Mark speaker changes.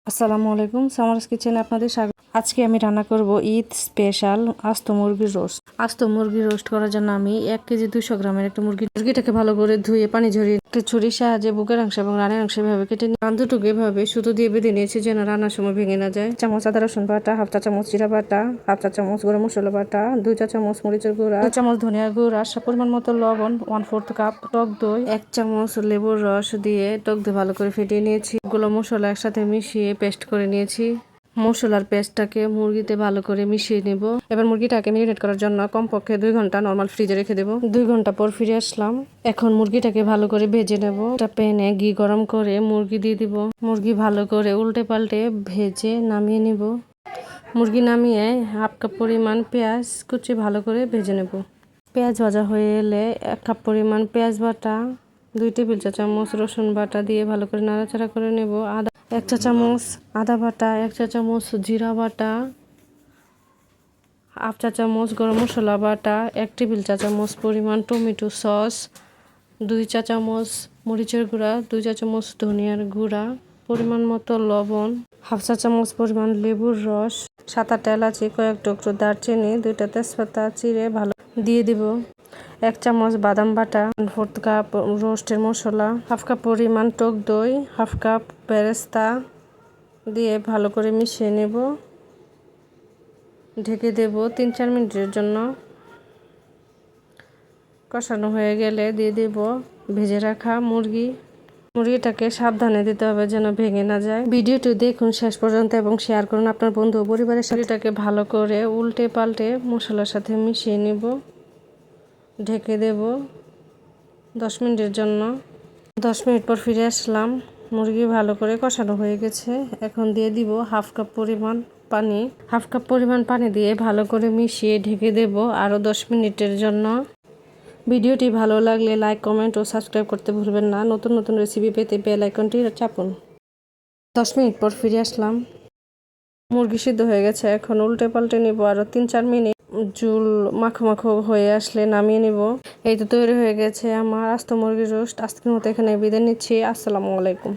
Speaker 1: আসসালামু আলাইকুম, সামারস কিচেনে আপনাদের স্বাগত। আজকে আমি রান্না করব ঈদ স্পেশাল আস্ত মুরগির রোস্ট। আস্ত মুরগি রোস্ট করার জন্য আমি 1 কেজি 200 গ্রামের একটা মুরগিটাকে ভালো করে ধুয়ে পানি ঝরিয়ে একটা ছুরির সাহায্যে বুকের অংশ এবং রানের অংশ এভাবে কেটে নিয়ে কান দুটোকে এভাবে সুতো দিয়ে বেঁধে নিয়েছি যেন রান্নার সময় ভেঙে না যায়। চামচ আদা রসুন বাটা, হাফ চা চামচ জিরা বাটা, হাফ চা চামচ গরম মশলা বাটা, 2 চা চামচ মরিচের গুঁড়া, 2 চামচ ধনিয়ার গুঁড়া, পরিমাণ মতো লবণ, 1/4 কাপ টক দই, 1 চামচ লেবুর রস দিয়ে টক দই ভালো করে ফেটিয়ে নিয়েছি। গুলো মশলা একসাথে মিশিয়ে পেস্ট করে নিয়েছি। মশলার পেস্টটাকে মুরগিতে ভালো করে মিশিয়ে নেব। এবার মুরগিটাকে মেরিনেট করার জন্য কমপক্ষে 2 ঘন্টা নর্মাল ফ্রিজে রেখে দেবো। 2 ঘন্টা পর ফিরে আসলাম। এখন মুরগিটাকে ভালো করে ভেজে নেব। একটা প্যানে ঘি গরম করে মুরগি দিয়ে দিব। মুরগি ভালো করে উল্টে পাল্টে ভেজে নামিয়ে নিব। মুরগি নামিয়ে 1/2 কাপ পরিমাণ পেঁয়াজ কুচি ভালো করে ভেজে নেব। পেঁয়াজ ভাজা হয়ে এলে 1 কাপ পরিমাণ পেঁয়াজ বাটা, 2 টেবিল চা চামচ রসুন বাটা দিয়ে ভালো করে নাড়াচাড়া করে নেব। 1 চা চামচ আদা বাটা, 1 চা চামচ জিরা বাটা, হাফ চা চামচ গরম মশলা বাটা, 1 টেবিল চা চামচ পরিমাণ টমেটো সস, 2 চা চামচ মরিচের গুঁড়া, 2 চা চামচ ধনিয়ার গুঁড়া, পরিমাণ মতো লবণ, হাফ চা চামচ পরিমাণ লেবুর রস, 7-8 এলাচি, কয়েক টুকরো দারচিনি, 2টা তেজপাতা চিড়ে ভালো দিয়ে দিব। 1 চামচ বাদাম বাটা, 1/4 কাপ রোস্টের মশলা, হাফ কাপ পরিমাণ টক দই, হাফ কাপ বেরেস্তা দিয়ে ভালো করে মিশিয়ে নেব। ঢেকে দেব 3-4 মিনিটের জন্য। কষানো হয়ে গেলে দিয়ে দেব ভেজে রাখা মুরগিটাকে সাবধানে দিতে হবে যেন ভেঙে না যায়। ভিডিওটি দেখুন শেষ পর্যন্ত এবং শেয়ার করুন আপনার বন্ধু ও পরিবারের সাথে। এটাকে ভালো করে উল্টে পাল্টে মশলার সাথে মিশিয়ে নেব। ঢেকে দেব 10 মিনিটের জন্য। 10 মিনিট পর ফিরে আসলাম। মুরগি ভালো করে কষানো হয়ে গেছে। এখন দিয়ে দিব হাফ কাপ পরিমাণ পানি দিয়ে ভালো করে মিশিয়ে ঢেকে দেব আরও 10 মিনিটের জন্য। ভিডিওটি ভালো লাগলে লাইক, কমেন্ট ও সাবস্ক্রাইব করতে ভুলবেন না। নতুন নতুন রেসিপি পেতে বেল আইকনটি চাপুন। 10 মিনিট পর ফিরে আসলাম। মুরগি সিদ্ধ হয়ে গেছে। এখন উল্টে পাল্টে নিব আরও 3-4 মিনিট। ঝোল মাখো মাখো হয়ে আসলে নামিয়ে নিব। এই তো তৈরি হয়ে গেছে আমার আস্ত মুরগির রোস্ট। আজকের মতো এখানে বিদায় নিচ্ছি। আসসালামু আলাইকুম।